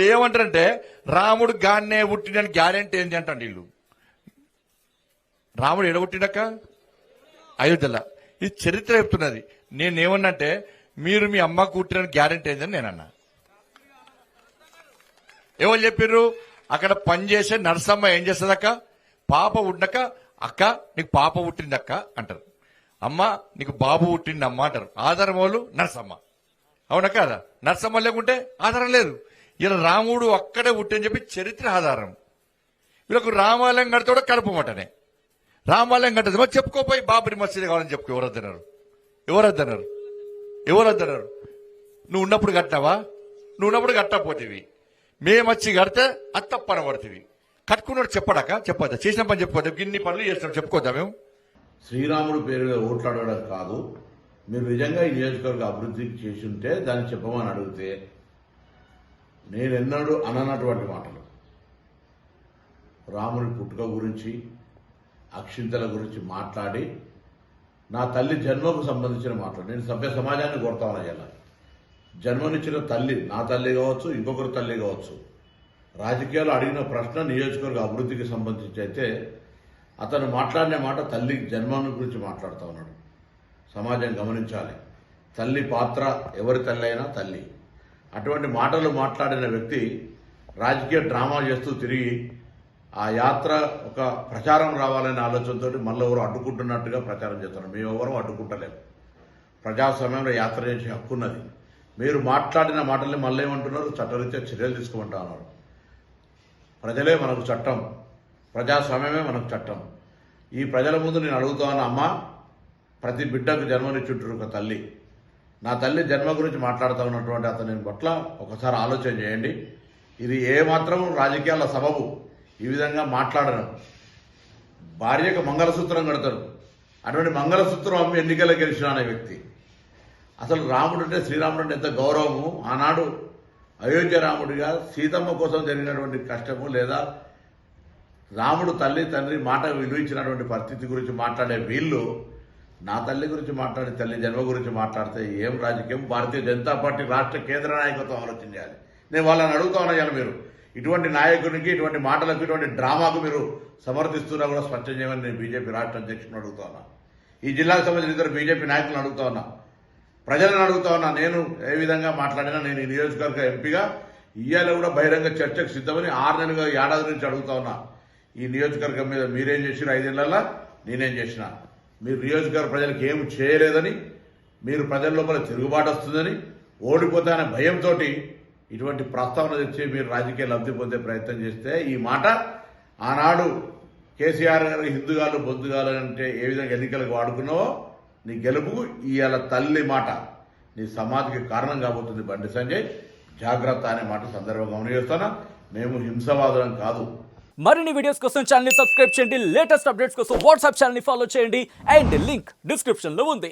వీళ్ళు ఏమంటారంటే రాముడు గాన్నే పుట్టినని గ్యారెంటీ ఏంటి అంటండి వీళ్ళు. రాముడు ఎడబుట్టినక్క అయోధ్యలో. ఇది చరిత్ర చెప్తున్నది. నేనేమన్నంటే మీరు మీ అమ్మకు పుట్టిన గ్యారెంటీ ఏందని నేనన్నా. ఎవరు చెప్పిర్రు? అక్కడ పనిచేసే నర్సమ్మ ఏం చేస్తుందక్క, పాప ఉండక అక్క నీకు పాప పుట్టిందక్క అంటారు, అమ్మ నీకు బాబు పుట్టిందమ్మ అంటారు. ఆధారం వాళ్ళు నర్సమ్మ. అవునా కాదా? నర్సమ్మ లేకుంటే ఆధారం లేదు. ఇలా రాముడు అక్కడే పుట్టని చెప్పి చరిత్ర ఆధారం. వీళ్ళకు రామాలయం కడితే కలుపమటనే. రామాలయం కట్టదు మరి చెప్పుకోపోయి బాబరి మసీదు కావాలని చెప్పుకో. ఎవరద్దన్నారు? ఎవరద్దన్నారు? ఎవరద్దన్నారు? నువ్వు ఉన్నప్పుడు కట్టినావా? నువ్వు ఉన్నప్పుడు కట్టకపోతేవి, మేమొచ్చి కడితే అది తప్పన పడుతుంది. కట్టుకున్నాడు చెప్పడాక చెప్పొద్దా? చేసిన పని చెప్పుకోద్దా? ఇన్ని పనులు చేస్తున్నాం చెప్పుకోద్దా? మేము శ్రీరాముడు పేరు మీద ఓట్లాడడం కాదు. మీరు నిజంగా ఈ నియోజకవర్గ అభివృద్ధి చేసి ఉంటే దాన్ని చెప్పమని అడిగితే నేనెన్నడూ అననటువంటి మాటలు, రాముని పుట్టుక గురించి అక్షింతల గురించి మాట్లాడి నా తల్లి జన్మకు సంబంధించిన మాటలు నేను సభ్య సమాజాన్ని కోరుతాను. ఇలా జన్మనిచ్చిన తల్లి, నా తల్లి కావచ్చు, ఇంకొకరి తల్లి కావచ్చు, రాజకీయాలు అడిగిన ప్రశ్న నియోజకవర్గ అభివృద్ధికి సంబంధించి అయితే అతను మాట్లాడిన మాట తల్లి జన్మను గురించి మాట్లాడుతూ ఉన్నాడు. సమాజం గమనించాలి. తల్లి పాత్ర, ఎవరి తల్లి అయినా తల్లి. అటువంటి మాటలు మాట్లాడిన వ్యక్తి రాజకీయ డ్రామా చేస్తూ తిరిగి ఆ యాత్ర ఒక ప్రచారం రావాలనే ఆలోచనతో మళ్ళీ ఎవరు అడ్డుకుంటున్నట్టుగా ప్రచారం చేస్తున్నారు. మేమెవరూ అడ్డుకుంటలేము. ప్రజాస్వామ్యంలో యాత్ర చేసే హక్కు ఉన్నది. మీరు మాట్లాడిన మాటల్ని మళ్ళీ ఏమంటున్నారు? చట్టరీత్యా చర్యలు తీసుకోమంటా ఉన్నారు. ప్రజలే మనకు చట్టం, ప్రజాస్వామ్యమే మనకు చట్టం. ఈ ప్రజల ముందు నేను అడుగుతా ఉన్నా, అమ్మ ప్రతి బిడ్డకు జన్మనిచ్చుంటారు ఒక తల్లి. నా తల్లి జన్మ గురించి మాట్లాడుతూ ఉన్నటువంటి అతని పట్ల ఒకసారి ఆలోచన చేయండి. ఇది ఏమాత్రం రాజకీయాల సబబు ఈ విధంగా మాట్లాడడం. భార్యకు మంగళసూత్రం కడతారు, అటువంటి మంగళసూత్రం అమ్మి ఎన్నికల్లో గెలిచిన అనే వ్యక్తి. అసలు రాముడు అంటే, శ్రీరాముడు అంటే ఎంత గౌరవము. ఆనాడు అయోధ్య రాముడిగా సీతమ్మ కోసం జరిగినటువంటి కష్టము, లేదా రాముడు తల్లి తండ్రి మాట విలువించినటువంటి పరిస్థితి గురించి మాట్లాడే వీళ్ళు నా తల్లి గురించి మాట్లాడి తల్లి జన్మ గురించి మాట్లాడితే ఏం రాజకీయం? భారతీయ జనతా పార్టీ రాష్ట్ర కేంద్ర నాయకత్వం ఆలోచన చేయాలి. నేను వాళ్ళని అడుగుతా ఉన్నాను, మీరు ఇటువంటి నాయకునికి, ఇటువంటి మాటలకు, ఇటువంటి డ్రామాకు మీరు సమర్థిస్తున్నా కూడా స్పష్టం చేయమని నేను బీజేపీ రాష్ట్ర అధ్యక్షుని అడుగుతా ఉన్నా. ఈ జిల్లాకు సంబంధించిన ఇద్దరు బీజేపీ నాయకులను అడుగుతా ఉన్నా, ప్రజలను అడుగుతా ఉన్నా. నేను ఏ విధంగా మాట్లాడినా నేను ఈ నియోజకవర్గ ఎంపీగా ఇవాళ కూడా బహిరంగ చర్చకు సిద్ధమని 6 నెలలుగా ఏడాది నుంచి అడుగుతా ఉన్నా. ఈ నియోజకవర్గం మీద మీరేం చేసినా 5 ఏళ్లలో నేనేం చేసినా, మీరు నియోజకవర్గ ప్రజలకు ఏమి చేయలేదని, మీరు ప్రజల లోపల తిరుగుబాటు వస్తుందని, ఓడిపోతానే భయంతో ఇటువంటి ప్రస్తావన తెచ్చి మీరు రాజకీయ లబ్ధి పొందే ప్రయత్నం చేస్తే, ఈ మాట ఆనాడు కేసీఆర్ గారు హిందుగాలు బొద్దుగాలు అంటే ఏ విధంగా ఎన్నికలకు వాడుకున్నావో నీ గెలుపుకు ఇవాళ తల్లి మాట నీ సమాధికి కారణం కాబోతుంది. బండి సంజయ్ జాగ్రత్త అనే మాట సందర్భంగా గమనిస్తున్నా. మేము హింసవాదులం కాదు. మరిన్ని వీడియోస్ కోసం ఛానల్ ని సబ్స్క్రైబ్ చేయండి. లేటెస్ట్ అప్డేట్స్ కోసం వాట్సాప్ ఛానల్ ని ఫాలో చేయండి. అండ్ లింక్ డిస్క్రిప్షన్ లో ఉంది.